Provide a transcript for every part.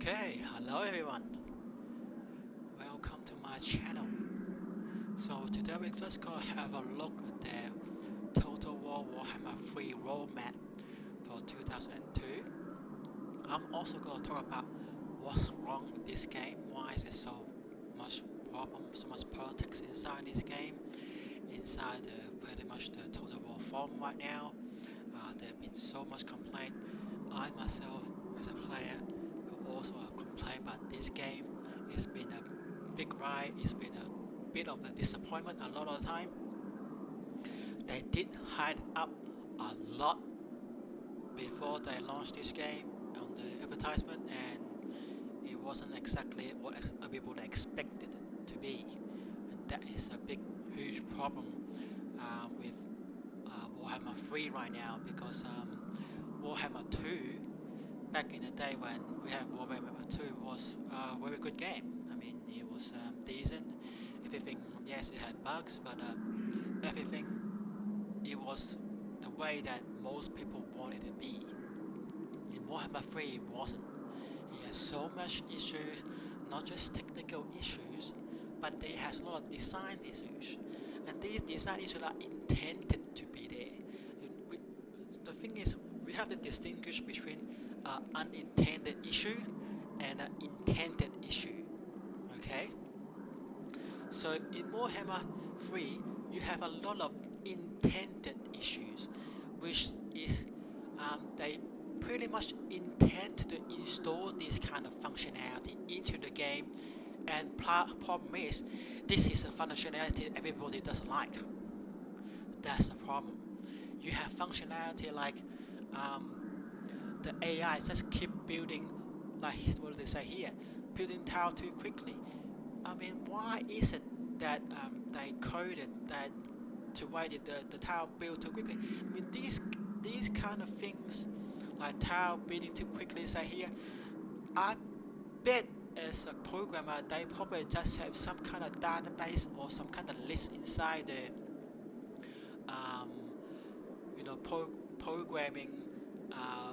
Okay, hello everyone. Welcome to my channel. So today we're just gonna have a look at the Total War Warhammer 3 roadmap for 2002. I'm also gonna talk about what's wrong with this game, why is there so much problem, so much politics inside this game, inside pretty much the Total War forum right now. There have been so much complaint. I myself, as a player, who also have complained about this game. It's been a big ride. It's been a bit of a disappointment a lot of the time. They did hide up a lot before they launched this game on the advertisement, and it wasn't exactly what people expected it to be. And that is a big, huge problem with Warhammer 3 right now, because Warhammer 2, back in the day when we had Warhammer 2, was a very good game. I mean, it was decent. Everything, yes, it had bugs, but everything, it was the way that most people wanted it to be. In Warhammer 3, it wasn't. It has so much issues, not just technical issues, but it has a lot of design issues. And these design issues are intended to be there. The thing is, we have to distinguish between unintended issue and an intended issue. Okay? So in Warhammer 3, you have a lot of intended issues, which is they pretty much intend to install this kind of functionality into the game, and problem is, this is a functionality everybody doesn't like. That's the problem. You have functionality like the AI just keep building, like what do they say here, building tile too quickly. I mean, why is it that they coded that to wait the tile build too quickly? I mean, these kind of things, like tile building too quickly, say here, I bet as a programmer they probably just have some kind of database or some kind of list inside the programming.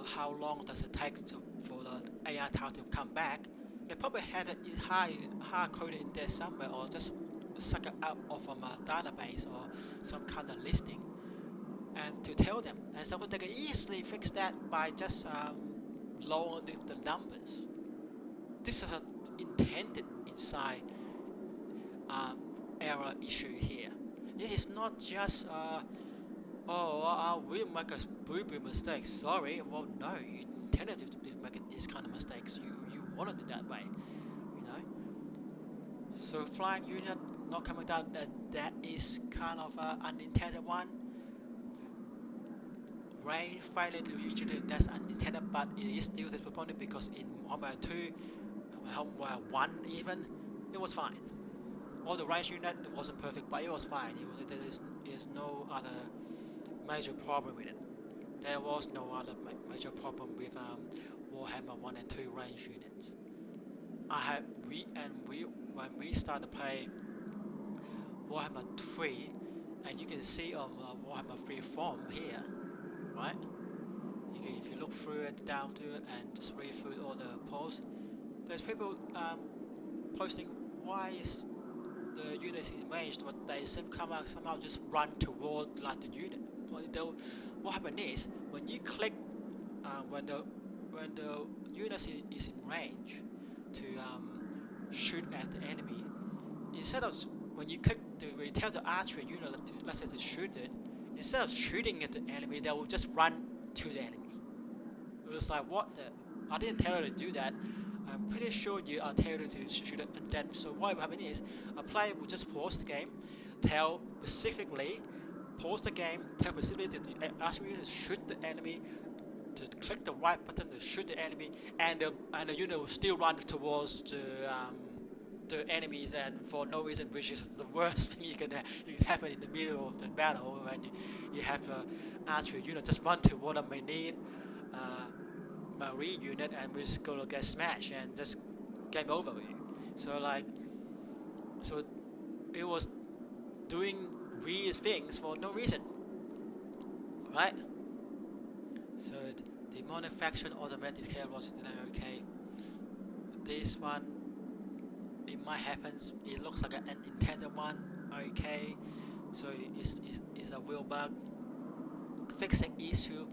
How long does it take for the AI tile to come back? They probably had it hard coded in there somewhere, or just suck it out from a database or some kind of listing, and to tell them. And so they can easily fix that by just lowering the numbers. This is intended inside error issue here. It is not just oh, we make a boo-boo mistake. Sorry. Well, no, you intended to make these kind of mistakes. You wanted it that way, you know. So flying unit not coming down, that is kind of an unintended one. Rain failing to initiate, that's unintended, but it is still disappointing because in Warhammer 2, Warhammer 1 even, it was fine. All the range unit, it wasn't perfect, but it was fine. There is no other major problem with it. There was no other major problem with Warhammer 1 and 2 range units. When we started to play Warhammer 3, and you can see on Warhammer 3 forum here, right? If you look through it, down to it, and just read through all the posts, there's people posting why is the units in range, but they somehow just run toward like the unit. What happens is, when you click when the unit is in range to shoot at the enemy, instead of when you click when you tell the archery unit let's say to shoot it, instead of shooting at the enemy, they will just run to the enemy. It was like, what the? I didn't tell you to do that. I'm pretty sure you are telling you to shoot it, and then so what will happen is a player will just pause the game, tell specifically, pause the game, tell specifically to ask you to shoot the enemy, to click the right button to shoot the enemy, and the unit will still run towards the enemies, and for no reason, which is the worst thing you can happen in the middle of the battle when you have an archery unit just run toward a marine unit, and we're just gonna get smashed and just game over with you. So it was doing weird things for no reason, right? So demonic faction automatic care logic, okay. this one, it might happen. It looks like an intended one. Okay, so it's a real bug. Fixing issue,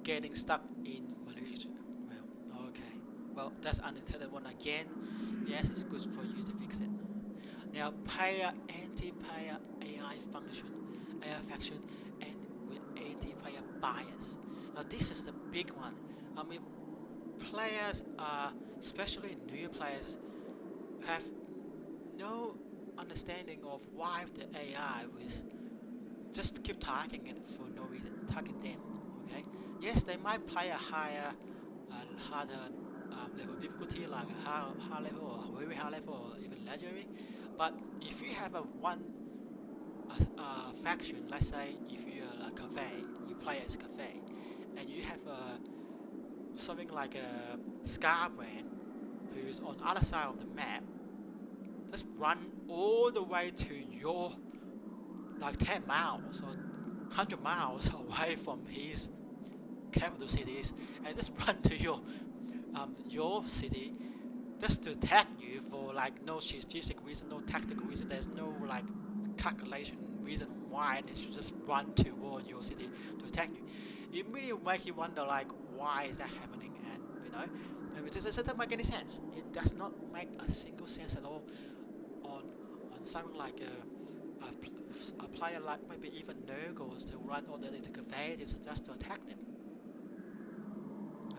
getting stuck in Malaysia. Well, okay. Well, that's unintended one again. Yes, it's good for you to fix it. Now, player anti-player AI function, AI faction, and with anti-player bias. Now, this is the big one. I mean, players are, especially new players, have no understanding of why the AI was just keep targeting it for no reason, target them. Okay. Yes, they might play a higher, harder level difficulty, like a high level or very high level or even legendary. But if you have a one faction, let's say if you're a cafe, you play as cafe, and you have something like a Scar brand who's on the other side of the map, just run all the way to your like 10 miles or 100 miles away from his capital cities and just run to your city just to attack you for like no strategic reason, no tactical reason. There's no like calculation reason why they should just run toward your city to attack you. It really makes you wonder like why is that happening, and it doesn't make any sense. It does not make a single sense at all on something like a player like maybe even Nurgles to run all the way to cafe just to attack them.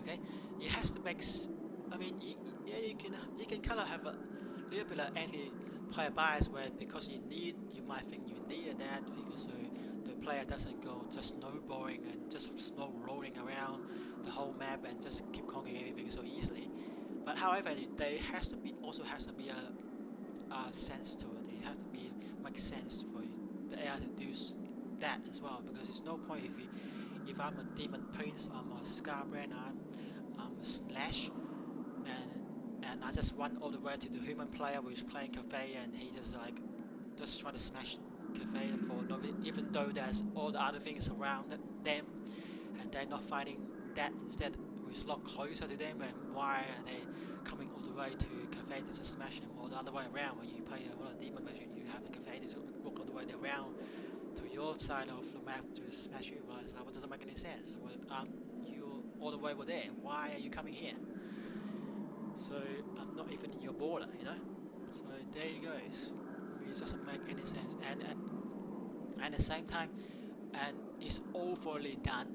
Okay, it has to make. I mean, yeah, you can kind of have a little bit of anti-player bias where because you might think you need that because the player doesn't go just snowballing and just snow rolling around the whole map and just keep conquering everything so easily. But however, there also has to be a sense to it. It has to be make sense for the AI to do that as well, because there's no point if I'm a demon prince, I'm a scar brand, I'm a slash, and I just run all the way to the human player who's playing cafe, and he just try to smash cafe for no reason, even though there's all the other things around them, and they're not fighting that. Instead, we're a lot closer to them, and why are they coming all the way to cafe to just smash them, or the other way around? When you play a demon version, you have the cafe to walk all the way around to your side of the map to smash you. Well, that doesn't make any sense. Well, you all the way over there. Why are you coming here? So I'm not even in your border, you know. So there you go. It doesn't make any sense, and at the same time, and it's overly done.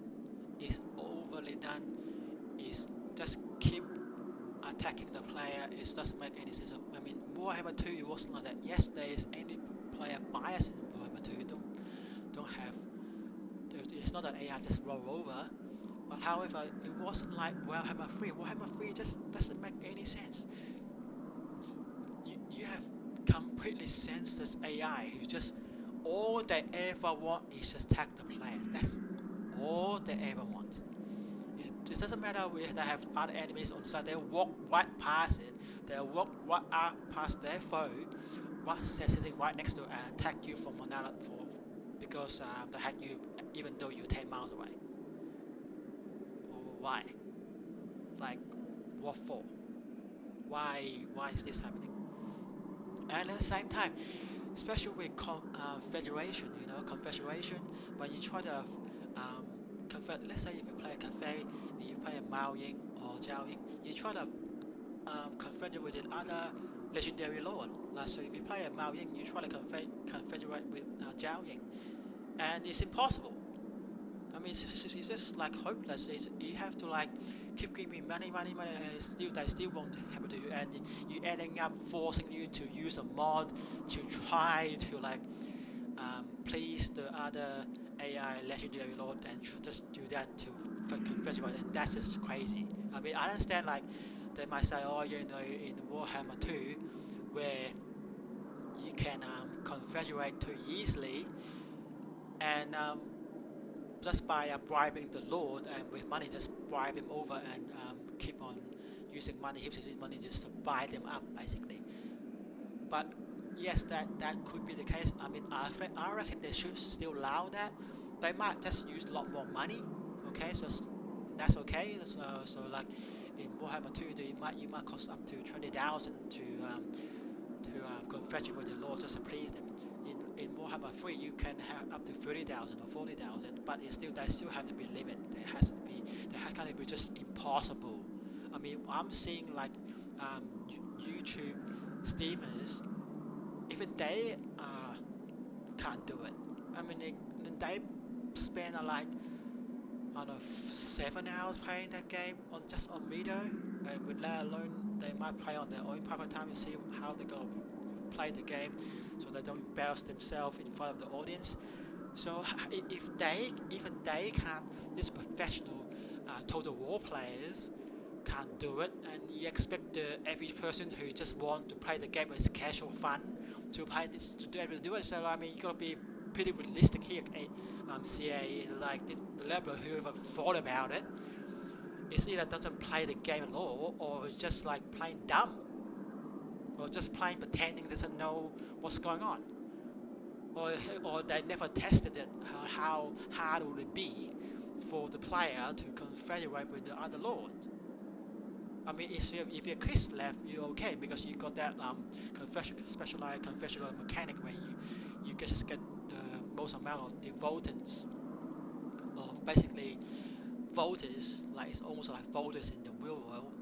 It's overly done. It's just keep attacking the player. It doesn't make any sense. I mean, Warhammer 2 it wasn't like that. Yes, there is any player bias in Warhammer 2. Don't have. It's not that AI just roll over. But however, it wasn't like Warhammer 3. Warhammer 3 just doesn't make any sense. You have completely senseless AI who just all they ever want is just attack the players. That's all they ever want. It doesn't matter if they have other enemies on the side. They walk right past it. They walk right past their foe, sitting right next to and attack you from another because they attack you even though you're 10 miles away. Why? Like, what for? Why is this happening? And at the same time, especially with Confederation, Confederation, when you try to let's say if you play a cafe, you play a Mao Ying or Jiao Ying, you try to confederate with other legendary lord. Like, so if you play a Mao Ying, you try to confederate with Jiao Ying, and it's impossible. I mean, it's just like hopeless. You have to like keep giving money, and they still won't happen to you, and you ending up forcing you to use a mod to try to like please the other AI legendary lord and just do that to confederate, and that's just crazy. I mean, I understand like they might say, oh, in Warhammer 2, where you can confederate too easily, and just by bribing the lord and with money, just bribe him over and keep on using money, just to buy them up basically. But yes, that could be the case. I mean, I reckon they should still allow that. They might just use a lot more money. Okay, so that's okay. So like, in Warhammer 2, you might cost up to 20,000 to confess with the Lord just to please them. In Warhammer 3, you can have up to 30,000 or 40,000, but they still have to be limit. There can't be just impossible. I mean, I'm seeing like YouTube streamers, even they can't do it. I mean, they spend like I don't know 7 hours playing that game on video, and let alone they might play on their own private time and see how they go play the game, so they don't embarrass themselves in front of the audience. So if even they can't, these professional Total War players can't do it, and you expect every person who just want to play the game as casual fun to play this to do it. So I mean, you gotta be pretty realistic here. CA like the level whoever thought about it is either doesn't play the game at all, or is just like playing dumb, or just playing pretending doesn't know what's going on, or they never tested it. How hard would it be for the player to confederate with the other lord? I mean, if you're Chris left, you're okay because you got that specialized confessional mechanic where you just get the most amount of the votants, or basically voters, like it's almost like voters in the real world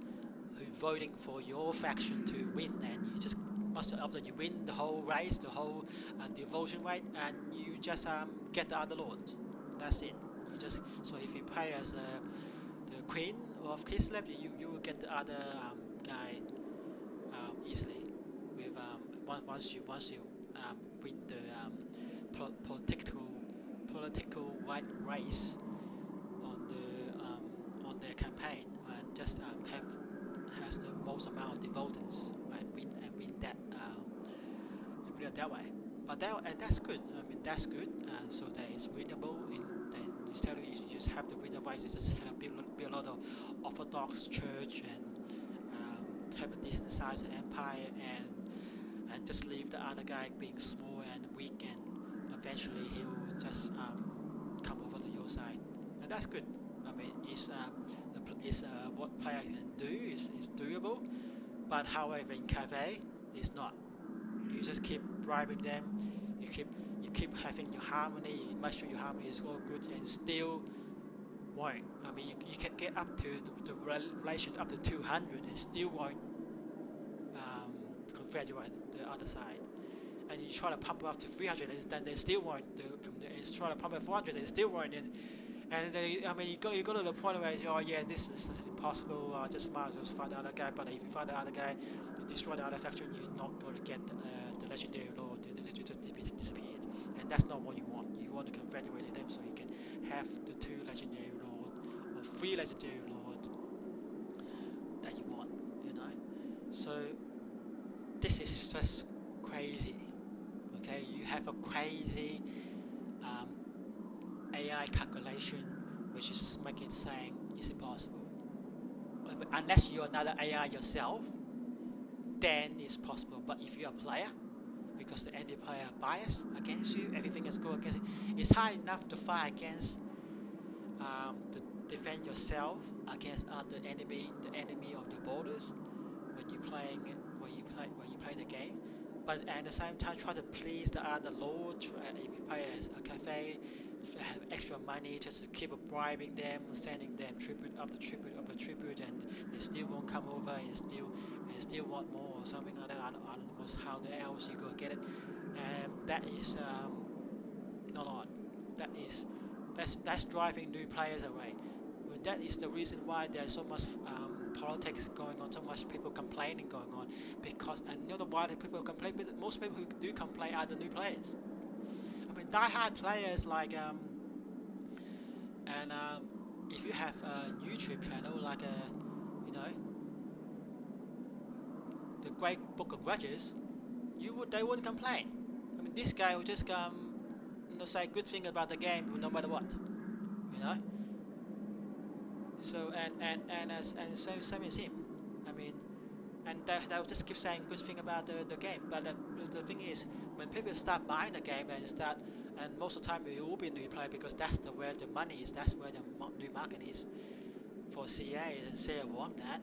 who voting for your faction to win, and you just after you win the whole race, the whole devotion rate, and you just get the other lords. That's it. You just so if you play as the queen of Kislev, you will get the other guy easily with once you win the political white race on their campaign, and just has the most amount of devotees and win that and win it that way. But that's good. I mean, that's good. So that it's winnable. You just have to win the race. It's just have to be a lot of Orthodox church and have a decent sized empire, and just leave the other guy being small and weak, and eventually he'll just come over to your side, and that's good. I mean, it's what player can do is doable, but however in cafe it's not. You just keep driving them. You keep having your harmony. You make sure your harmony is all good, and still won't. I mean, you can get up to the relation up to 200 and still won't confederate the other side. And you try to pump it up to 300, and then they still won't. And try to pump it 400, they still won't. And I mean, you go to the point where you say, oh yeah, this is impossible. I just might as well find the other guy. But if you find the other guy, you destroy the other faction, you're not going to get the legendary lord. You just disappeared, and that's not what you want. You want to confederate them so you can have the 2 legendary lord or 3 legendary lord that you want. You know, so this is just crazy. Okay, you have a crazy AI calculation which is making saying it's impossible. Unless you're another AI yourself, then it's possible. But if you're a player, because the enemy player bias against you, everything is go against it, it's hard enough to fight against to defend yourself against the enemy of the borders when you play the game. But at the same time, try to please the other lord. If you play as a cafe, have extra money just to keep bribing them, sending them tribute after tribute after tribute, and they still won't come over, and still want more or something like that. I don't know how the else you go get it, and that is not on. That's driving new players away. Well, that is the reason why there's so much politics going on, so much people complaining going on, because and you know why the people complain? Most people who do complain are the new players. I mean, die-hard players like if you have a YouTube channel like the Great Book of Grudges, they wouldn't complain. I mean, this guy would just say good thing about the game no matter what, you know. So and same as him. I mean, and they'll just keep saying good thing about the game. But the thing is, when people start buying the game and most of the time it will be new player because that's where the money is. That's where the new market is. for CA and say I want that,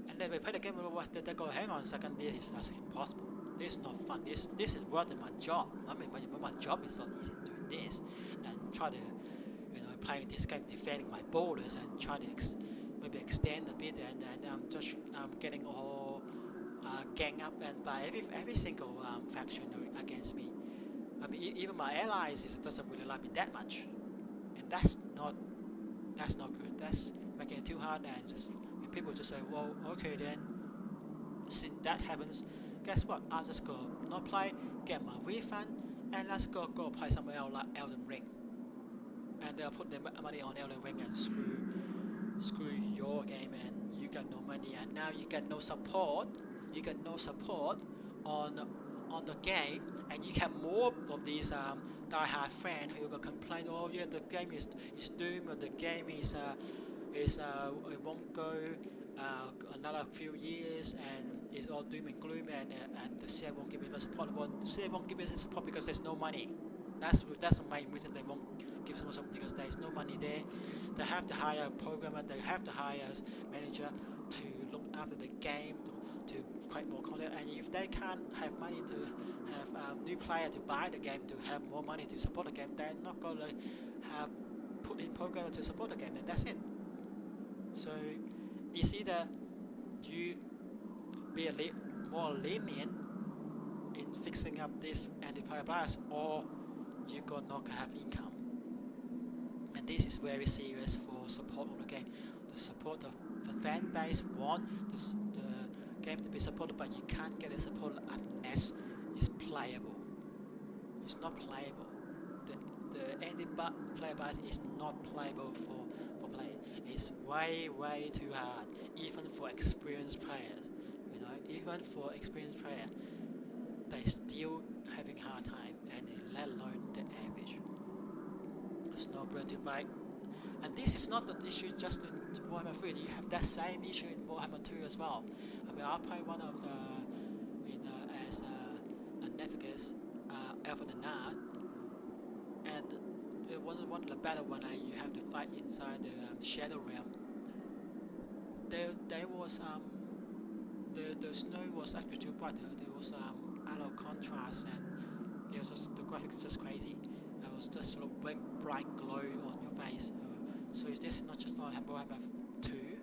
and then we play the game and they go, hang on a second, this is just impossible. This is not fun. This is worse than my job. I mean, my job is not easy doing this, and try to playing this game, defending my borders, and try to maybe extend a bit, and I'm just getting all gang up and by every single faction against me. I mean, even my allies doesn't really like me that much, and that's not good. That's making it too hard, and just when people just say, well, okay then, since that happens, guess what? I'll just go not play, get my refund, and let's go play somewhere else like Elden Ring, and they'll put their money on Elden Ring and screw your game, and you got no money, and now you get no support. You get no support on the game, and you have more of these die-hard friends who will complain, oh yeah, the game is doomed, or the game is it won't go another few years, and it's all doom and gloom, and the CA won't give me the support. Well, the CA won't give me the support because there's no money. That's the main reason they won't give them support, because there's no money there. They have to hire a programmer, they have to hire a manager to look after the game, to create more content, and if they can't have money to have new player to buy the game, to have more money to support the game, they're not going to have put in programmer to support the game, and that's it. So it's either you be more lenient in fixing up this anti-player bias, or you got not have income. And this is very serious for support of the game. The support of the fan base want the game to be supported, but you can't get it supported unless it's playable. It's not playable. The anti-player bias is not playable for playing. It's way too hard, even for experienced players. Even for experienced players, they still having hard time, and let alone the average. There's no brain to break. And this is not the issue just in Warhammer 3. You have that same issue in Warhammer 2 as well. I mean, I play one of the as a Navigus, Alpha the Nard, and it wasn't one of the battle when you have to fight inside the Shadow Realm. There was the snow was actually too bright. There was out of contrast, and it was just, the graphics just crazy. It was just sort of bright glow on your face. So it's just not just on Warhammer 2.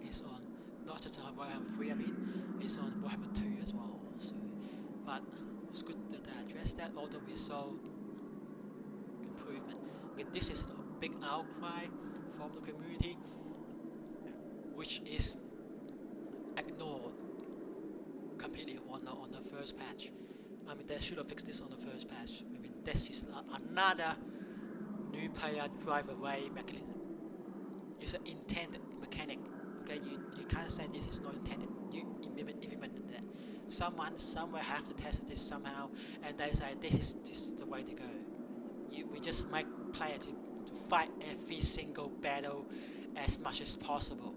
It's on not just on Warhammer 3. I mean, it's on Warhammer 2 as well. So, but it's good that they addressed that. Auto visual improvement. Okay, this is a big outcry from the community, which is ignored completely on the first patch. I mean, they should have fixed this on the first patch. I mean, this is another new player drive away mechanism. It's an intended mechanic. Okay, you can't say this is not intended. You implemented that. Someone somewhere have to test this somehow, and they say this is the way to go. We just make player to fight every single battle as much as possible.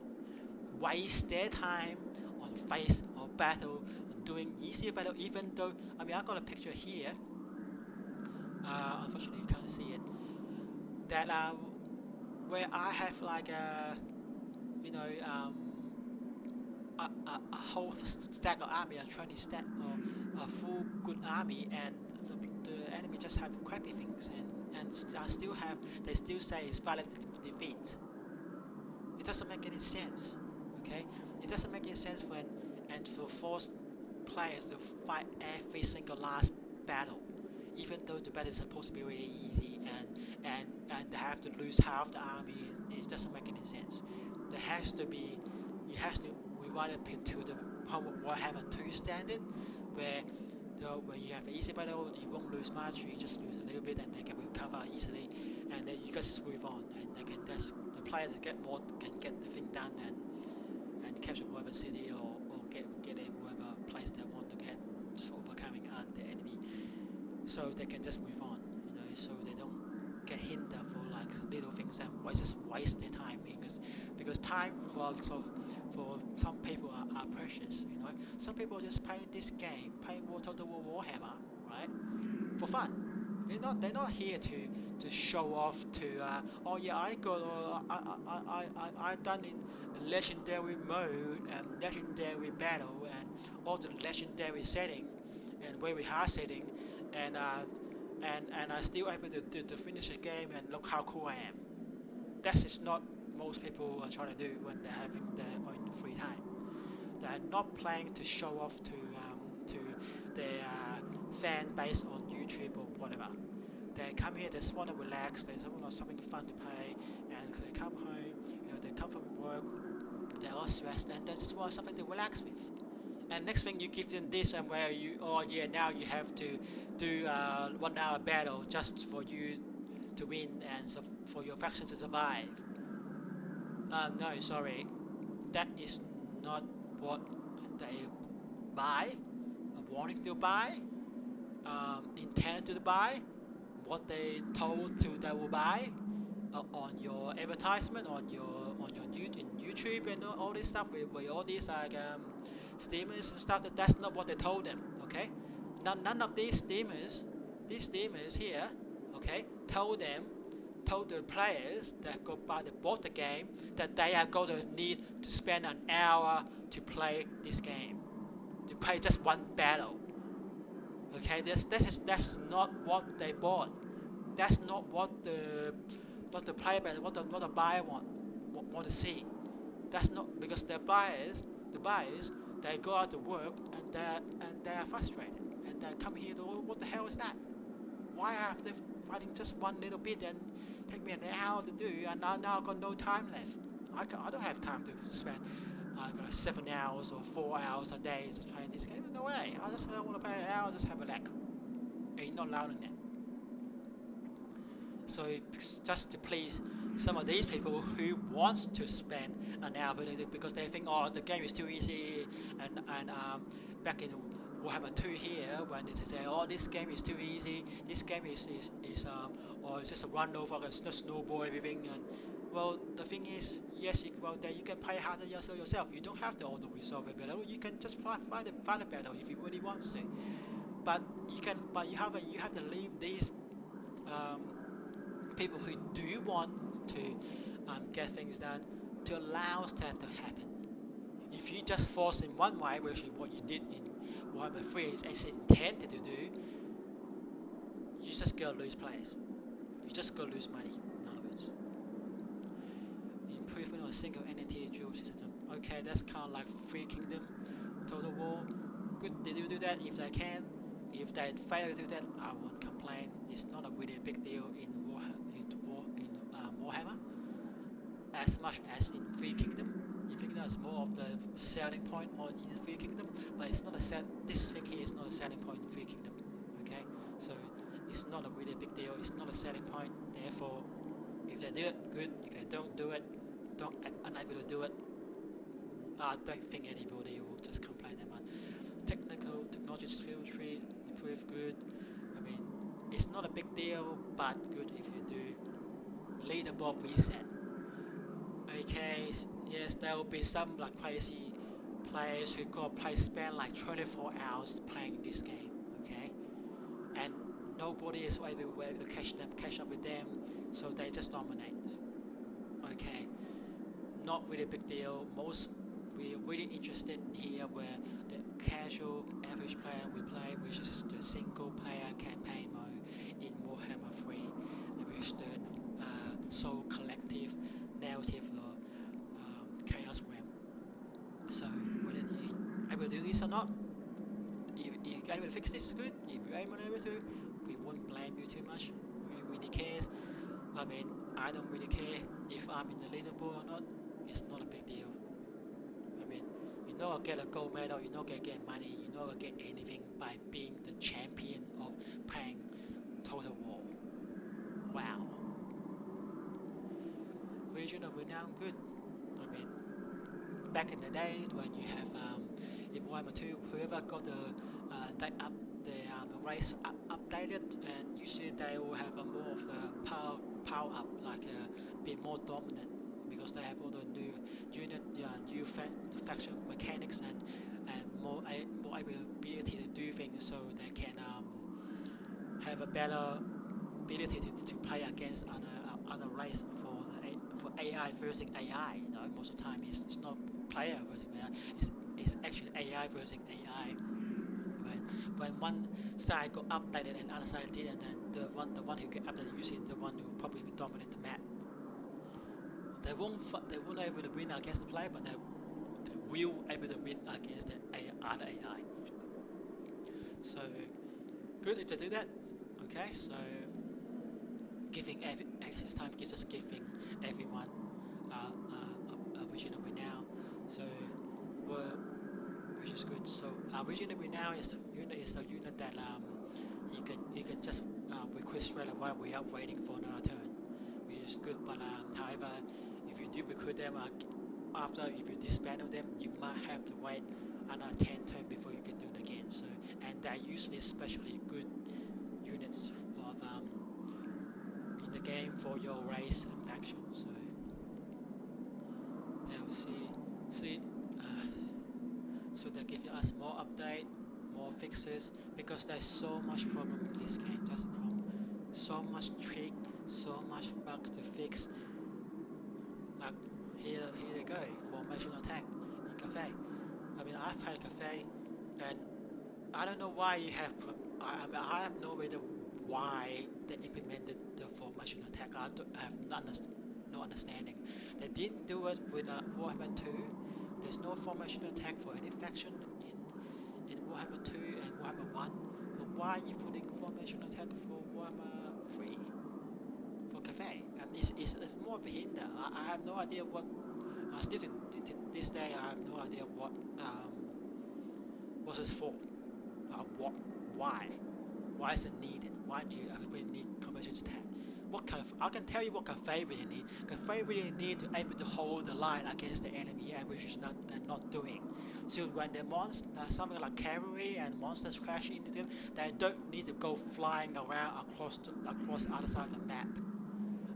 Waste their time on face or battle, on doing easier battle, even though, I mean, I got a picture here, unfortunately you can't see it, that where I have like a whole stack of army, a 20 stack, or a full good army, and the enemy just have crappy things, and they still say it's valid defeat. It doesn't make any sense. Okay, it doesn't make any sense for force players to fight every single last battle, even though the battle is supposed to be really easy, and they have to lose half the army. It doesn't make any sense. There has to be, you have to rewrite it to the Warhammer 2 standard, where when you have an easy battle, you won't lose much. You just lose a little bit, and they can recover easily, and then you just move on, and they can the players that get more can get the thing done and capture whatever city or get in whatever place they want to get, just overcoming the enemy, so they can just move on, so they don't get hindered for like little things and just waste their time, because time for some people are precious. Some people just play this game, play Total War Warhammer, right, for fun. They're not here to to show off to oh yeah, I got I done in legendary mode and legendary battle and all the legendary setting and very hard setting, and I still able to finish the game and look how cool I am. That is not most people are trying to do when they're having their own free time. They're not playing to show off to their fan base on YouTube or whatever. They come here, they just want to relax, they just want something fun to play, and they come home, they come from work, they're all stressed, and they just want something to relax with. And next thing you give them this, and where you, oh yeah, now you have to do 1 hour battle just for you to win and so for your faction to survive. No, sorry, that is not what they buy, wanting to buy, intended to buy, what they told to they will buy on your advertisement on your YouTube and all this stuff with all these like steamers and stuff. That's not what they told them. Okay, none of these steamers here, okay, told the players that go buy the bought the game that they are going to need to spend an hour to play this game, to play just one battle. Okay, that's not what they bought. That's not what the player base, what the buyer want to see. That's not because the buyers, they go out to work and they're frustrated and they come here to, what the hell is that? Why have they fighting just one little bit and take me an hour to do, and now I've got no time left. I don't have time to spend 7 hours or 4 hours a day just playing this game. No way. I just want to play an hour, just have a relax. And you're not allowed in that. So just to please some of these people who want to spend an hour because they think, oh, the game is too easy, and back in Warhammer 2 here, when they say, oh, this game is too easy, this game is or it's just a run over, it's just snowball everything, and well, the thing is, yes, you can play harder yourself. You don't have to auto resolve a battle. You can just find a battle if you really want to. But you have to leave these people who do want to get things done to allow that to happen. If you just force in one way, which is what you did in Warhammer3 as intended to do, you just go lose players. You just go lose money, in other words. Improvement on single entity dual system. Okay, that's kind of like Free Kingdom, Total War. Good, they do that if they can. If they fail to do that, I won't complain. It's not a really big deal in Warhammer, as much as in Free Kingdom. In Free Kingdom is more of the selling point in Free Kingdom, but it's not this thing here is not a selling point in Free Kingdom. Okay, so it's not a really big deal. It's not a selling point. Therefore, if they do it, good. If they don't do it, unable to do it, I don't think anybody will just complain that much. Technology skill tree improve, good. I mean, it's not a big deal, but good if you do. Leaderboard reset. Okay, yes, there will be some like crazy players who spend like 24 hours playing this game. Okay, and nobody is able to catch up with them, so they just dominate. Okay, not really big deal. We're really interested here where the casual average player we play, which is the single player campaign mode in Warhammer 3, which the soul collective narrative chaos realm. So whether you able to do this or not, if you're able to fix this, is good. If you're able to, we won't blame you too much. We really cares. I mean, I don't really care if I'm in the leaderboard or not. It's not a big deal. I mean, you're not gonna get a gold medal, you're not gonna get money, you're not gonna get anything by being the champion of playing Total War. Wow. Region of Renown, good. I mean, back in the days when you have in Warhammer 2, whoever got the race updated, and usually they will have more of the power up, like be more dominant because they have all the new unit, new faction mechanics, and more ability to do things, so they can have a better ability to play against other race for AI versus AI. You know, most of the time it's not player versus AI. It's actually AI versus AI. When one side got updated and other side didn't, then the one who get updated usually the one who probably dominate the map. They won't able to win against the player, but they will able to win against the other AI. So good if they do that. Okay, so giving access time gives us giving everyone a vision of renown. So which is good. So vision of renown is a unit that you can just request straight away without waiting for another turn, which is good. But however, if you do recruit them after if you disbandle them, you might have to wait another 10 turns before you can do it again. So and they're usually especially good units of in the game for your race and faction. So yeah, we'll see. So they're giving us more update, more fixes because there's so much problem in this game. That's the problem. So much trick, so much bugs to fix. Like here they go. Formation attack in cafe. I mean, I've played cafe, and I don't know why you have. I have no idea why they implemented the formation attack. I have no understanding. They didn't do it with Warhammer 2. There's no formation attack for any faction in Warhammer 2 and Warhammer 1. But why are you putting formation attack for Warhammer 3 for cafe? And it's more of a hinder. I have no idea what. Still to this day, I have no idea what's its for. Why? Why is it needed? Why do you actually need formation attack? I can tell you what cafe really need. Cafe really need to able to hold the line against the enemy, and which is they're not doing. So when the monster, something like cavalry and monsters crash into them, they don't need to go flying around across the other side of the map.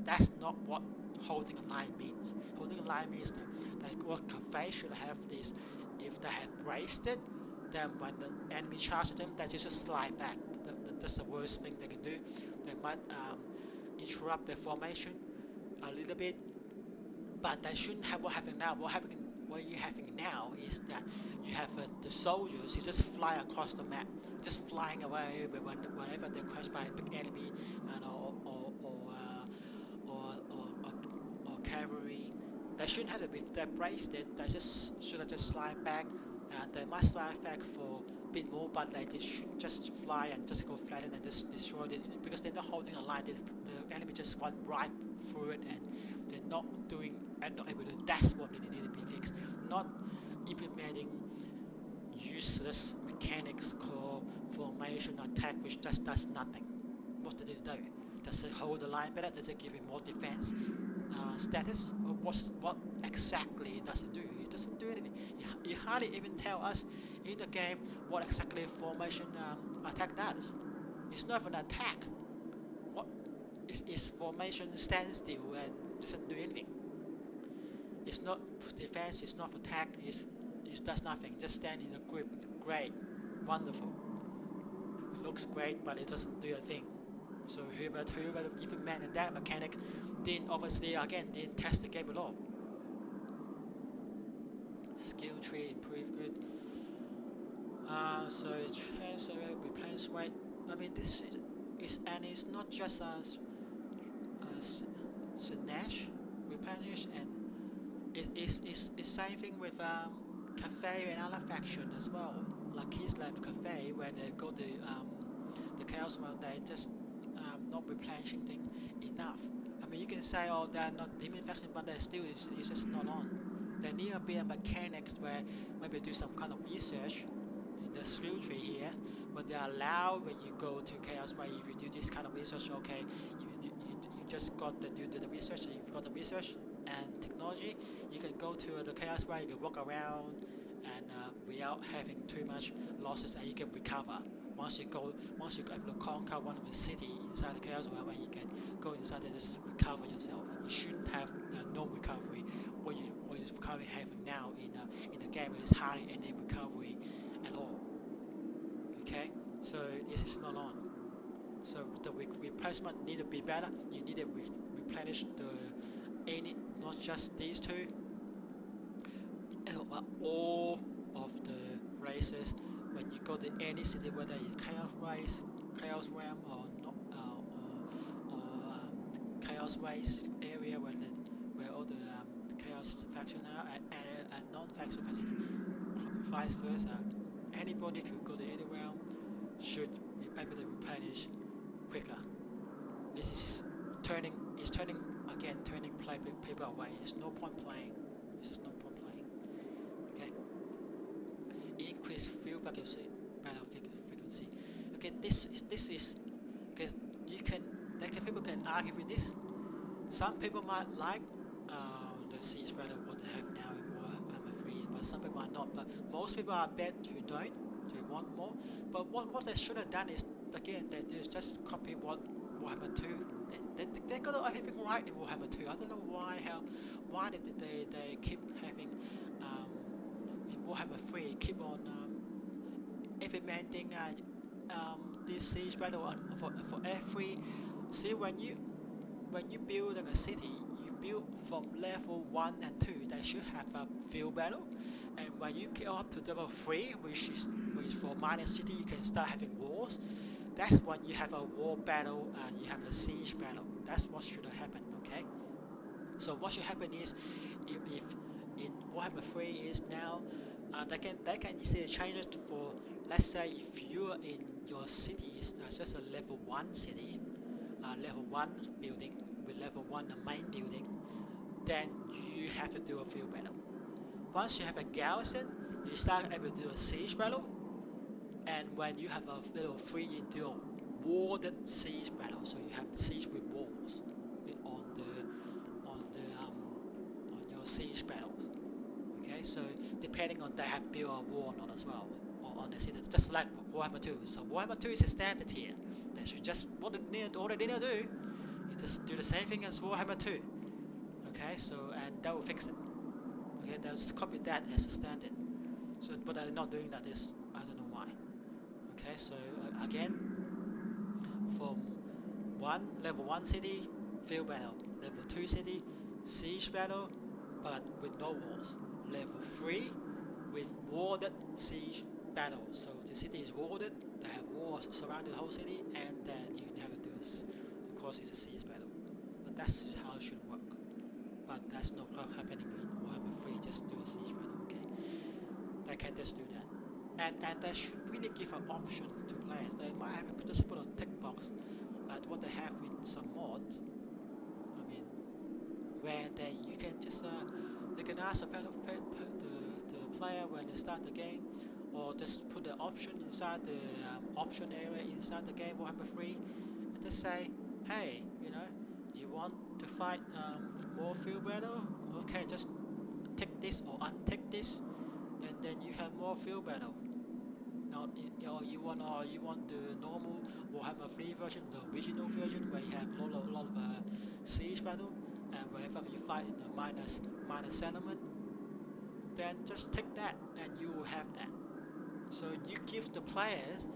That's not what holding a line means. Holding a line means that what cafe should have is if they have braced it, then when the enemy charges them, they just slide back. That's the worst thing they can do. They might interrupt their formation a little bit, but they shouldn't have what happening now. What you're having now is that you have the soldiers who just fly across the map, just flying away whenever they're crushed by a big enemy, and or cavalry. They shouldn't have it if they're braced it. They should have just slide back, and they might slide back for a bit more, but they should just fly and just go flat and just destroy it because they're not holding a line. The enemy just run right through it, and they're not doing and not able to. That's what really need to be fixed. Not implementing useless mechanics called formation attack, which just does nothing. What does it do? Does it hold the line better? Does it give it more defense status? Or what exactly does it do? It doesn't do anything. You hardly even tell us in the game what exactly formation attack does. It's not an attack. What is formation standstill and doesn't do anything? It's not defense. It's not attack. It does nothing. Just stand in a group. Great, wonderful. It looks great, but it doesn't do a thing. So whoever implemented that mechanic didn't didn't test the game at all. Skill tree improved good. So replenish weight. I mean this is and it's not just Sinesh replenish, and it's same thing with cafe and other faction as well. Like Kislev cafe where they go to the chaos one, they just not replenishing thing enough. I mean, you can say, oh, they're not demon faction, but they still it's just not on. There need to be a mechanics where maybe do some kind of research in the skill tree here, but they allow when you go to chaos where if you do this kind of research, okay, you just got to do the research, and you've got the research and technology, you can go to the chaos where you can walk around and without having too much losses, and you can recover. Once you're able to conquer one of the city inside the chaos where you can go inside and just recover yourself. You shouldn't have no recovery. What you currently having now in the game is hardly any recovery at all. Okay, so this is not on. So the replacement need to be better. You need to replenish any, not just these two, but all of the races. When you go to any city, whether it's Chaos Race, Chaos Realm, or not, Chaos Race area where all the Chaos faction are, and non-faction faction, vice versa. Anybody could go to any realm should be able to replenish quicker. This is turning turning people away. There's no point playing. There's just no point playing. Okay. Increase field battle frequency. Okay, this is okay. People can argue with this. Some people might like the siege battle what they have now in Warhammer 3, but some people might not. But most people I bet who don't, who want more. But what they should have done is again they just copy what Warhammer 2. They got everything right in Warhammer 2. I don't know why did they keep having in Warhammer 3 keep on implementing this siege battle for every. See, when you build a city, you build from level 1 and 2. They should have a field battle, and when you get up to level 3, which for minor city, you can start having wars. That's when you have a war battle and you have a siege battle. That's what should have happened. Okay. So what should happen is, if in Warhammer 3 is now, they can easily change it for, let's say if you're in your city is just a level 1 city, level 1 building with level 1 the main building, then you have to do a field battle. Once you have a garrison, you start able to do a siege battle, and when you have a level 3, you do a warded siege battle. So you have siege with walls on your siege battles. Okay, so depending on they have built a wall or not as well, or on the city, just like Warhammer 2. So Warhammer 2 is a standard here. They should just all they need to do is just do the same thing as Warhammer 2. Okay, so and that will fix it. Okay, they'll just copy that as a standard. So, but they're not doing that. Is I don't know why. Okay, so again, from level 1 city, field battle. Level 2 city, siege battle, but with no walls. Level 3 with warded siege battle. So the city is warded, they have walls surrounding the whole city, and then you can have to do this. Of course, it's a siege battle. But that's how it should work. But that's not happening in Warhammer 3, just do a siege battle, okay? They can't just do that. And they should really give an option to players. They might have just put a tick box like what they have in some mods. I mean, where you can just they can ask the player when they start the game, or just put the option inside the option area inside the game Warhammer 3, and just say, hey, you want to fight more field battle? Okay, just tick this or untick this, and then you have more field battle. Or you want the normal Warhammer 3 version, the original version, where you have a lot of siege battle, and wherever you fight in the minor settlement, then just tick that, and you will have that. So you give the players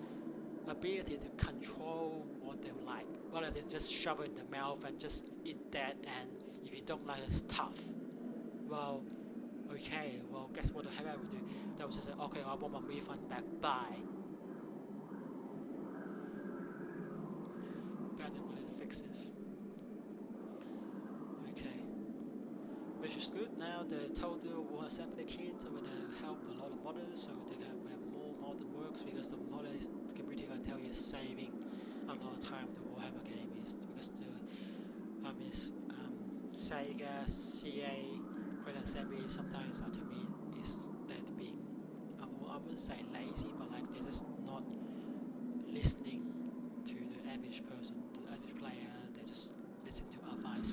ability to control what they like, rather than just shove it in the mouth and just eat that. And if you don't like it, it's tough. Well, okay. Well, guess what the hell I would do? That was just say, okay, I want my refund back. Bye. Better than it fixes. Okay. Which is good. Now the total war assembly kit will help a lot of modders, so they can have more modern works, because the modders community can tell you saving a lot of time the Warhammer game is, because the Sega, CA, Queen Assembly sometimes to me is that being I wouldn't say lazy, but like they're just not listening to the average person, the average player. They just listen to advice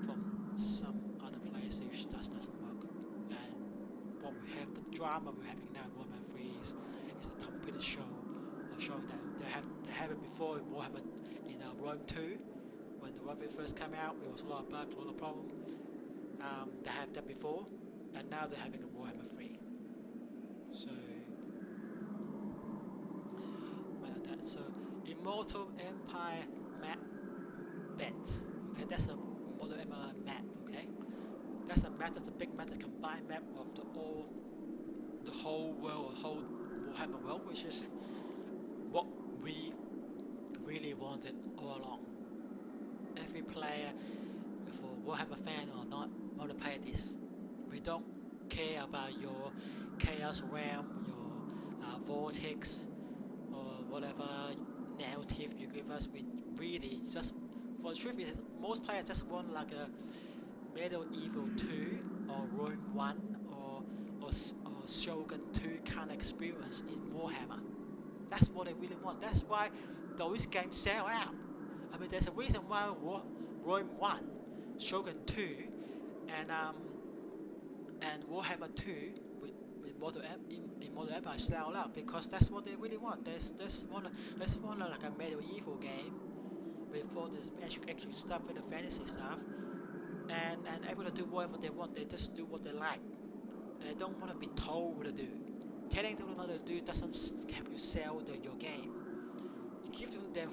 from some other players which doesn't work. And what we have, the drama we're having now in Warhammer 3 is a complete show that they have it before in Warhammer in Rome 2. When the Rome first came out, it was a lot of bugs, a lot of problems. They had that before, and now they're having a Warhammer 3. So, so in Mortal Empire map bet. Okay, that's a Mortal Empire map. Okay, that's a map. That's a big map, a combined map of the whole world, whole Warhammer world, which is what we really wanted all along. Every player, for Warhammer fan or not, want to play this. We don't care about your Chaos Realm, your Vortex, or whatever narrative you give us. We really just, for the truth is, most players just want like a Medieval 2 or Rome 1 or Shogun 2 kind of experience in Warhammer. That's what they really want. That's why those games sell out. I mean, there's a reason why Rome 1, Shogun 2, and Warhammer 2 in Mortal Empire sell out, because that's what they really want. They just want like a medieval game with all this extra stuff with the fantasy stuff, and able to do whatever they want. They just do what they like. They don't want to be told what to do. Telling them what to do doesn't help you sell your game. Giving them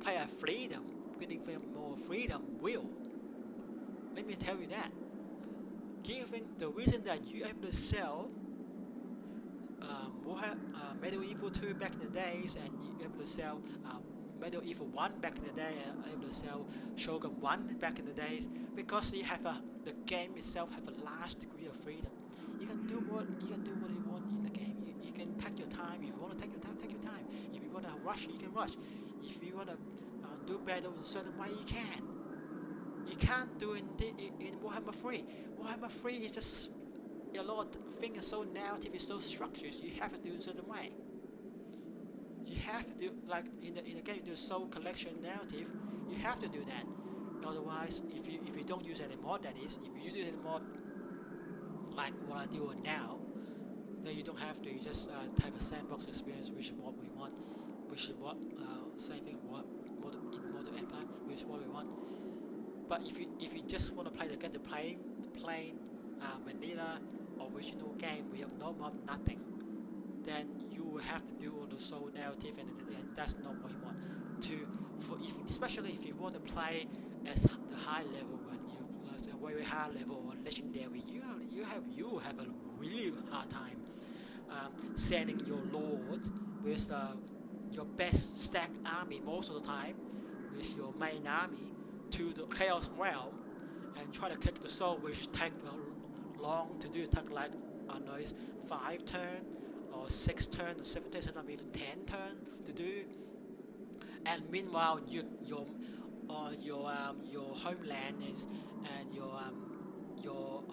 player freedom, giving them more freedom will. Let me tell you that. Giving the reason that you're able to sell Medieval 2 back in the days, and you're able to sell Medieval 1 back in the day, and able to sell Shogun 1 back in the days, because you have the game itself have a large degree of freedom. You can do what you want in the game. You can take your time. If you want to take your time, take your time. If you want to rush, you can rush. If you want to do battle in a certain way, you can. You can't do in Warhammer 3. Warhammer 3 is just a lot of things are so narrative, is so structured. You have to do in a certain way. You have to do, like in the game, do soul collection narrative. You have to do that. Otherwise, if you don't use any mod, that is, if you use any mod like what I do now, then you don't have to. You just type a sandbox experience, which is what we want, which is what same thing what in Mortal Empire, which is what we want. But if you just want to play the plain vanilla original game with no mod, nothing, then you will have to do all the soul narrative, and that's not what you want. Especially if you want to play as the high level one, let's say very high level or legendary, you have a really hard time sending your lord with your best stacked army most of the time, with your main army to the Chaos Realm and try to kick the soul, which take long to do. It take like, I don't know, it's 5 turns or 6 turns or 7 turns, sometimes even 10 turns to do. And meanwhile, your homeland is, and your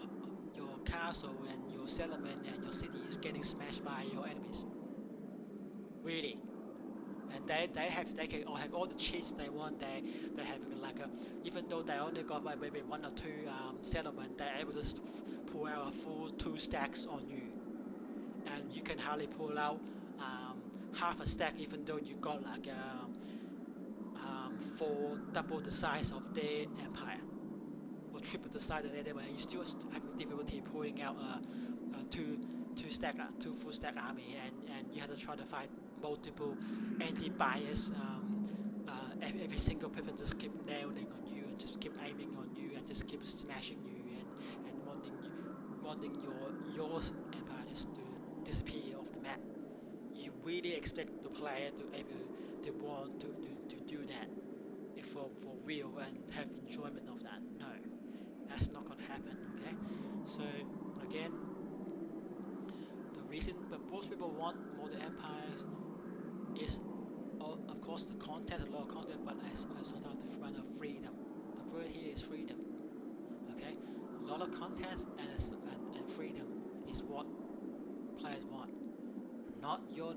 castle and your settlement and your city is getting smashed by your enemies. Really. And they can all have all the cheats they want. They have like even though they only got like maybe 1 or 2 settlement, they're able to pull out a full 2 stacks on you, and you can hardly pull out half a stack, even though you got like 4 double the size of their empire, or triple the size of their empire. You still having difficulty pulling out two full stack army, and you have to try to fight multiple anti-bias. Every single person just keep nailing on you and just keep aiming on you and just keep smashing you and wanting your empire just to disappear off the map. You really expect the player to want to do that for real and have enjoyment of that? No, that's not gonna happen. Okay, so again, the reason that most people want Modern Empires is, of course, the content, a lot of content, but as sort of the front of freedom. The word here is freedom. Okay, a lot of content and freedom is what players want, not your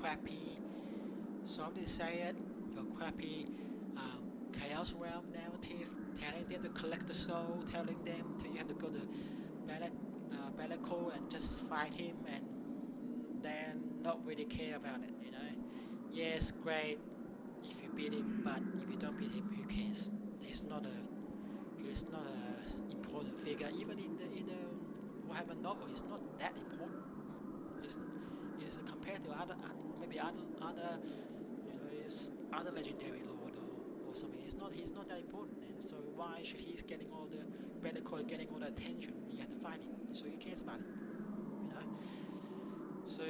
crappy, sorry to say it, your crappy Chaos Realm narrative, telling them to collect the soul, telling them you have to go to Balako and just fight him, and then not really care about it, you know. Yes, great if you beat him, but if you don't beat him, who cares? He's not a important figure. Even in the Warhammer novel, it's not that important. It's compared to other maybe other other legendary lord or something. He's not that important, and so why should he's getting all the Bellacore getting all the attention? You have to fight him, so he cares about it, you know. So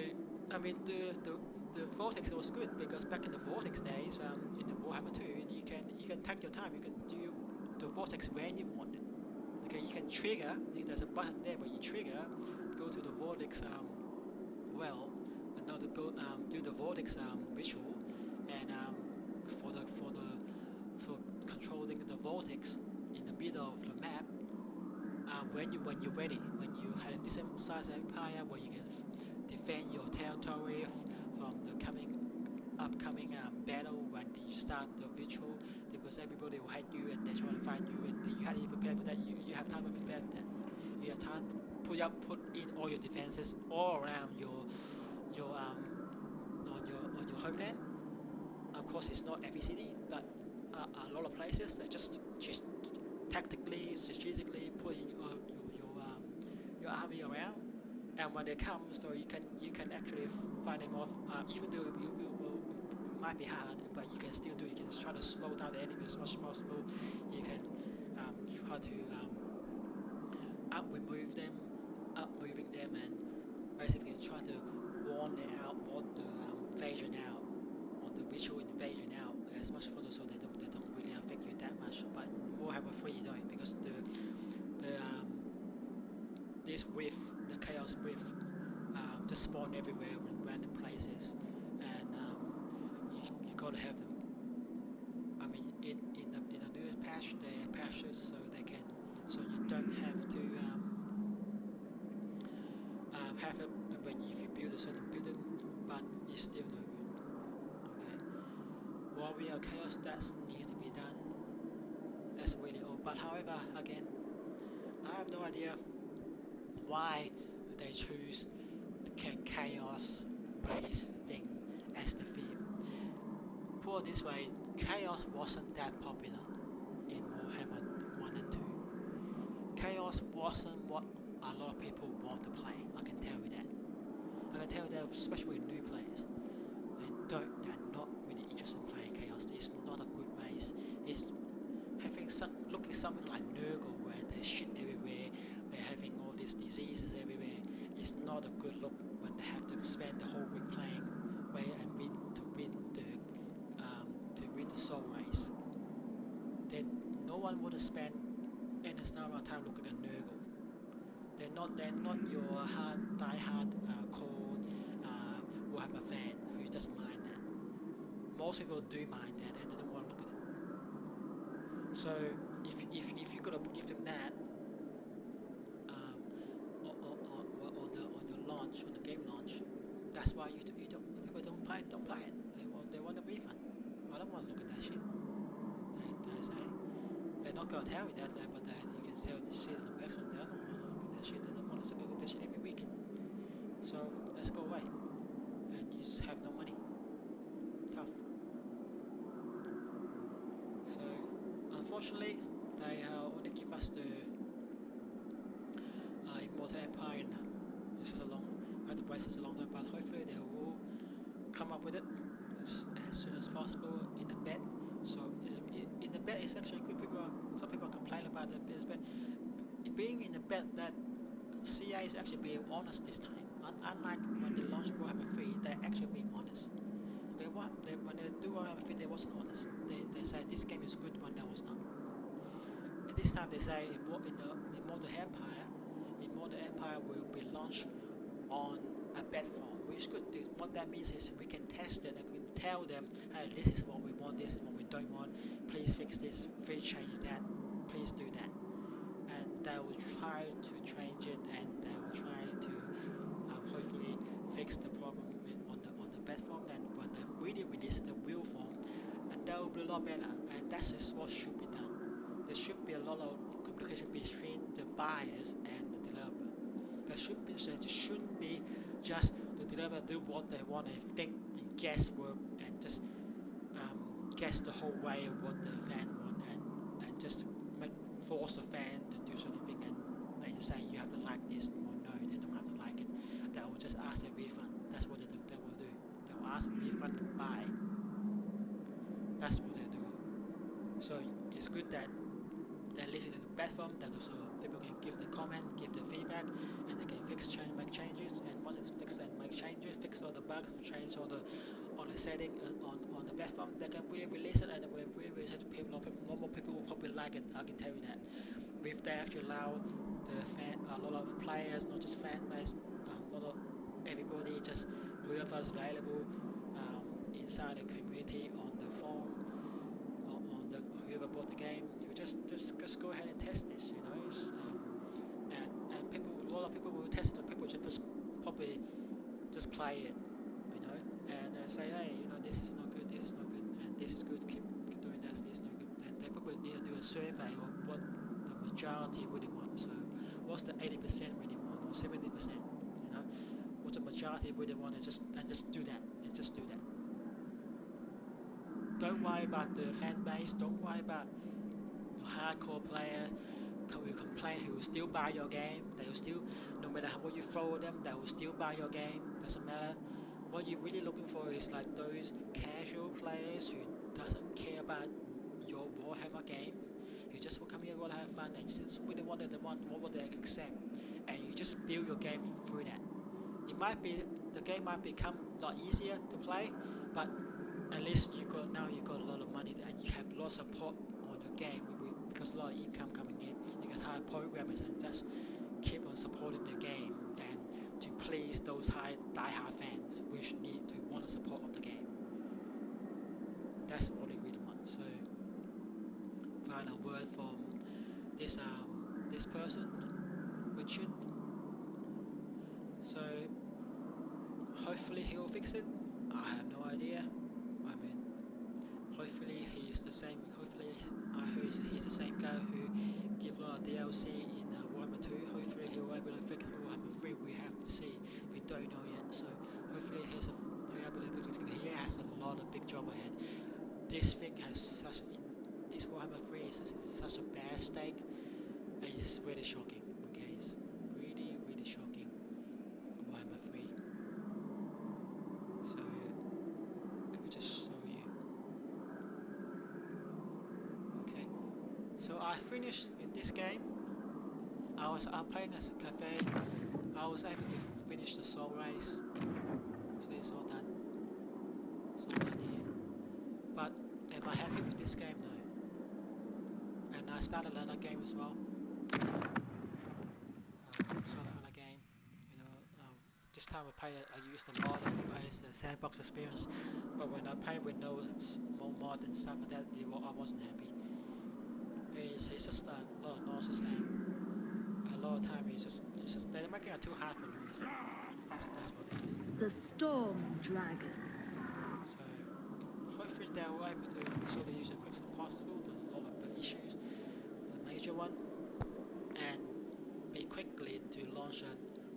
I mean the Vortex was good because back in the Vortex days, in the Warhammer 2, you can take your time. You can do the Vortex when you want it. Okay, you can trigger. There's a button there where you trigger, go to the Vortex well, and now to go do the Vortex ritual, and for controlling the Vortex in the middle of the map. When you're ready, when you have this size empire where you can defend your territory from the upcoming battle when you start the ritual, because everybody will hate you and they try to fight you, and you have to prepare for that. You have time to prepare for that. You have time to put in all your defenses all around your on your homeland. Of course, it's not every city, but a lot of places that just tactically, strategically putting your army around, and when they come, so you can actually fight them off. Even though it might be hard, but you can still do. You can try to slow down the enemy as much as possible. You can try to moving them, and basically try to warn the invasion out, on the ritual invasion out as much as possible, so they don't really affect you that much. But Warhammer 3 you don't, because the this rift, the chaos rift, just spawn everywhere in random places, and you gotta have them. I mean, in the new patch, they patches so you don't have to have it when if you build a certain building, but it's still no good. Okay, warrior chaos that needs to be done. That's really old. But however, again, I have no idea why they choose the chaos race thing as the theme. Put it this way, chaos wasn't that popular in Warhammer 1 and 2. Chaos wasn't what a lot of people want to play. I can tell you that. I can tell you that, especially with new players. They're not really interested in playing chaos. It's not a good race. It's looking something like Nurgle, where there's shit everywhere. They're having all these diseases everywhere. It's not a good look when they have to spend the whole week playing and win the soul race. Then no one would have spent any amount of time looking at Nurgle. They're not your die-hard cold Warhammer fan who doesn't mind that. Most people do mind that, and they don't want to look at it. So if you're gonna give them that on your launch, on the game launch, that's why people don't play it. They want a refund. I don't want to look at that shit. They say they're not gonna tell you that, but you can still see it in the website. They don't want to look at that shit. They don't want to look at that shit every week. So let's go away, and you just have no money. Tough. So unfortunately, they only give us the Immortal Empire. This is we have to wait a long time, but hopefully they will come up with it as soon as possible in the bed. So in the bed is actually good. Some people complain about the bed, but being in the bed that CA is actually being honest this time. Unlike when they launched Warhammer 3, they're actually being honest. When they do Warhammer 3, they wasn't honest. They say this game is good when that was not. And this time they say in the Immortal Empire will be launched on a platform, which is good. What that means is we can test it and we can tell them, hey, this is what we want, this is what we don't want, please fix this, please change that, please do that. And they will try to change it, and they will try to hopefully fix the problem on the platform. Then when they really release the real form, and that will be a lot better. And that's just what should be done. There should be a lot of communication between the buyers and the developer. There shouldn't be just the developer do what they want and think and guesswork and just guess the whole way of what the fan want, and just force the fan to do something, and they just say you have to like this. Or no, they don't have to like it. They will just ask a refund. That's what they will do. They will ask a refund and buy. So it's good that they leave it in the platform that so people can give the comment, give the feedback, and they can fix, change, make changes. And once it's fixed and make changes, fix all the bugs, change all the setting on the platform, they can re-release it, and when re-release it, normal people will probably like it. I can tell you that. If they actually allow a lot of players, not just fan base, a lot of everybody, just whoever's available inside the community on the phone, on the whoever bought the game, you just go ahead and test this, you know. And people, a lot of people will test it, and people just probably just play it, you know, and say, hey, you know, this is not good, and this is good, keep doing this is not good, and they probably need to do a survey of what the majority really want. So what's the 80% really want, or 70%, you know, what the majority really want, and just do that, Don't worry about the fan base, don't worry about the hardcore players who will complain, who will still buy your game. They will still, no matter what you throw at them, they will still buy your game. Doesn't matter. What you're really looking for is like those casual players who doesn't care about your Warhammer game, who just will come here, want to have fun, and just really what they accept, and you just build your game through that. The game might become a lot easier to play, but at least you got a lot of money and you have a lot of support on your game because a lot of income coming in. You can hire programmers and just keep on supporting the game and to please those die-hard fans which need to want the support of the game. That's what they really want. So final word from this person, Richard. So hopefully he'll fix it. I have no idea. I mean, hopefully he's the same. Hopefully I heard he's the same guy who gave a lot of DLC in Warhammer 2. Hopefully he'll be able to fix Warhammer 3. We have to see. We don't know yet. So hopefully he has a lot of big job ahead. This thing has this Warhammer 3 is such a bad state. And it's really shocking. Okay, it's really shocking. Warhammer 3. So let me just show you. Okay, so I finished in this game. I'm playing as a cafe. I was able to finish the soul race. So it's all done. Here. But am I happy with this game? No. And I started another game as well. Sort of another game. You know, this time I used a mod and I used the sandbox experience. But when I played with no more mod and stuff like that, I wasn't happy. It's just a lot of nonsense, and a lot of time it's just they're making it too hard for me. So that's what it is. The Storm Dragon. So hopefully they were able to sort of use it as quick as possible to a lot of the issues, the major one, and be quickly to launch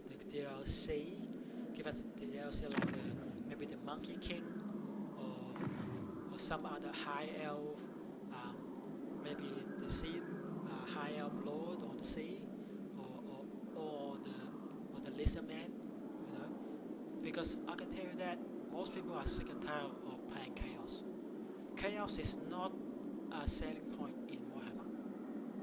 the DLC. Give us the DLC like maybe the Monkey King or some other high elf, maybe the sea high elf lord on the sea, or the lizard man, you know, because I can tell you that most people are sick and tired of playing chaos. Chaos is not a selling point in Warhammer.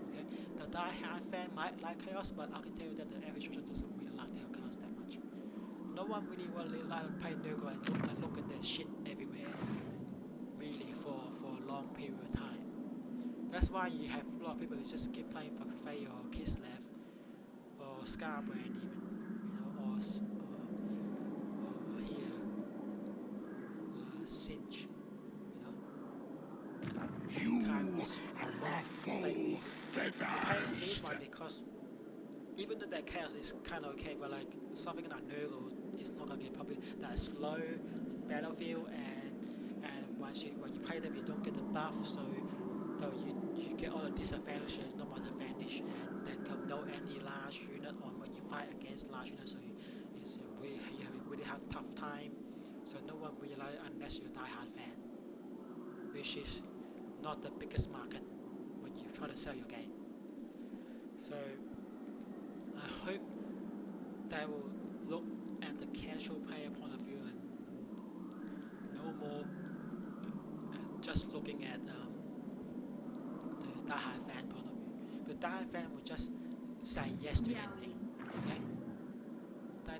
Okay, the die-hard fan might like chaos, but I can tell you that the average person doesn't really like their chaos that much. No one really like to play Nurgle and look at that shit everywhere, really for a long period of time. That's why you have a lot of people who just keep playing Buckfay or Kislev or Scarbrand even, you know, or here, Cinch, you know. You are a full feathers. This one because even though that chaos is kind of okay, but like something like Nurgle is not gonna get probably that slow in battlefield, and when you play them you don't get the buff, so you get all the disadvantages, no matter advantage, and there come no anti-large unit on when you fight against large units, so you really have a tough time. So no one really like unless you're a die-hard fan, which is not the biggest market when you try to sell your game. So I hope they will look at the casual player point of view and no more just looking at die-hard fan point of view. But die-hard fan will just say yes to anything. Okay.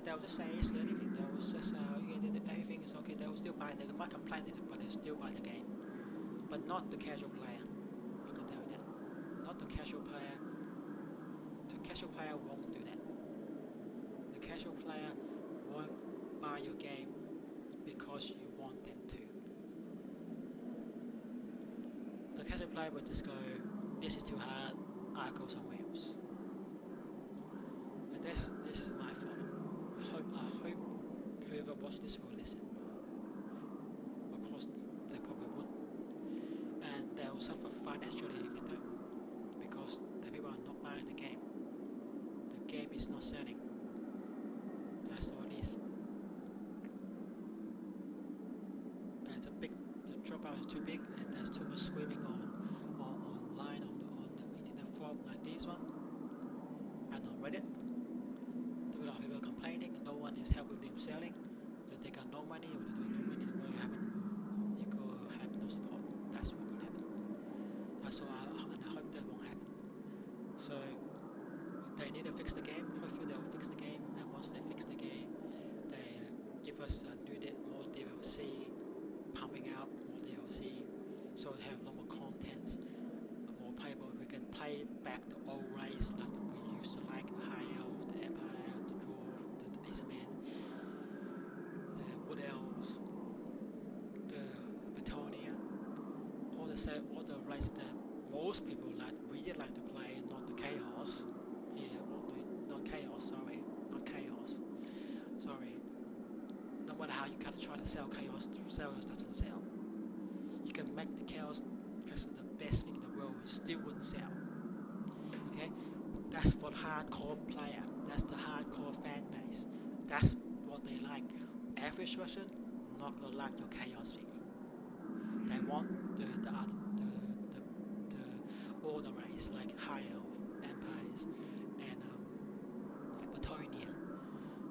They'll just say yes to anything. They'll just everything is okay. They will still buy. They might complain, but they'll still buy the game. But not the casual player. I can tell you that. Not the casual player. The casual player won't do that. The casual player won't buy your game because you want them to. The casual player will just go, this is too hard, I'll go somewhere else. And this is my fault. I hope whoever watched this will listen. Of course, they probably won't. And they will suffer financially if they don't. Because the people are not buying the game. The game is not selling. That's all it is. The dropout is too big, and there's too much screaming online on the internet forum like this one, and on Reddit. There are a lot of people complaining. No one is helping them selling, so they got no money. Or they don't no money. What will happen? You go have no support. That's what will happen. So I hope that won't happen. So they need to fix the game. Hopefully they'll fix the game, and once they fix the game, they give us a more DLC, pumping out more DLC, so we have a lot more content, more playable. We can play back the old race like we used to like the High Elf, the Empire, the Dwarf, the Acerman, the Wood Elves, the Betonia, all the races that most people really like to play, not the Chaos. Not Chaos, not Chaos. Sorry. No matter how you kind of try to sell Chaos doesn't sell. You can make the Chaos the best thing in the world, it still wouldn't sell. Okay? That's for the hardcore player. That's the hardcore fan base. That's what they like. Average person not gonna like your Chaos thing. They want the older race like High Elf, Empires, and Betonia.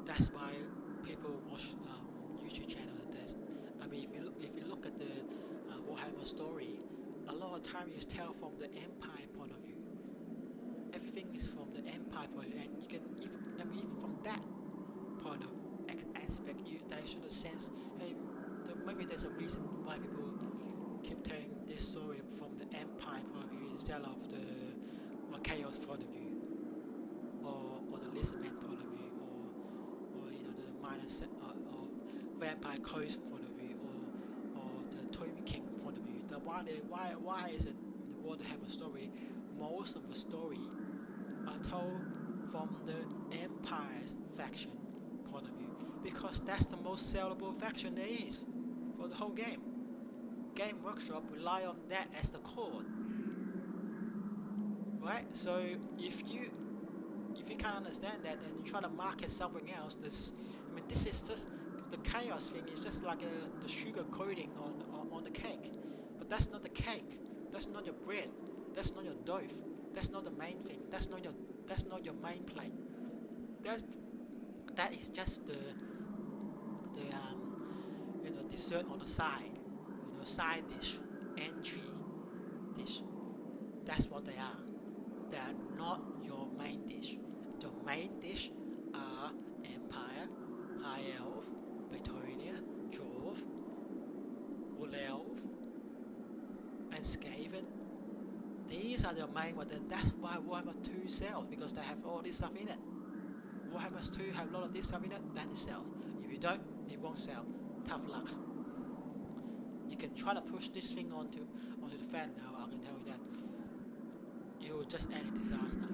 That's why people watch YouTube channel. If you look at the Warhammer story, a lot of time is tell from the Empire point of view. Everything is from the Empire point of view, and you can even from that point of aspect, they should have sense. Hey, maybe there's a reason why people keep telling this story from the Empire point of view instead of the Chaos point of view, or the Lizardman point of view, or the minus or Vampire Coast point of view, or the Tomb King point of view. Why is it the Warhammer story? Most of the story are told from the Empire faction point of view, because that's the most sellable faction there is for the whole game. Game Workshop rely on that as the core, right? So if you can't understand that and you try to market something else, this is just the Chaos thing. Is just like the sugar coating on the cake, but that's not the cake. That's not your bread. That's not your dough. That's not the main thing. That's not your main plate. That is just the dessert on the side. Side dish, entry dish. That's what they are. They are not your main dish. Your main dish are Empire, High Elf, Betonia, Dwarf, Wood Elf, and Skaven. These are the main ones, and that's why Warhammer 2 sells, because they have all this stuff in it. Warhammer 2 have a lot of this stuff in it, then it sells. If you don't, it won't sell. Tough luck. You can try to push this thing onto the fan now, I can tell you that. You will just end a disaster.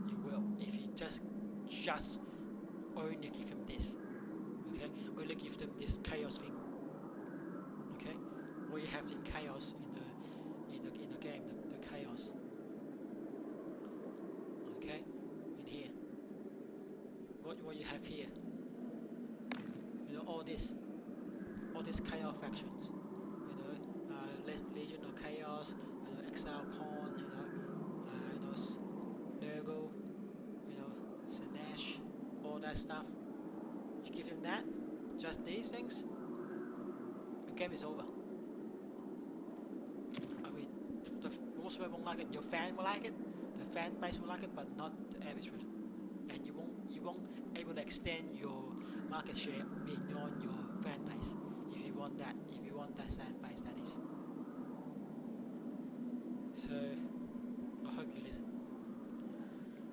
You will. If you just only give him this. Okay? Only give them this Chaos thing. Okay? What you have in Chaos in the game, the Chaos. Okay? In here. What you have here. All this Chaos factions. Legion of Chaos, Exile Con, Nurgle, Sinesh, all that stuff. You give him that, just these things, the game is over. The most subscriber won't like it, your fan will like it, the fan base will like it, but not the average person. And you won't able to extend your market share beyond your fan base if you want that fan base, that is. So I hope you listen.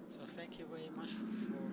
So thank you very much for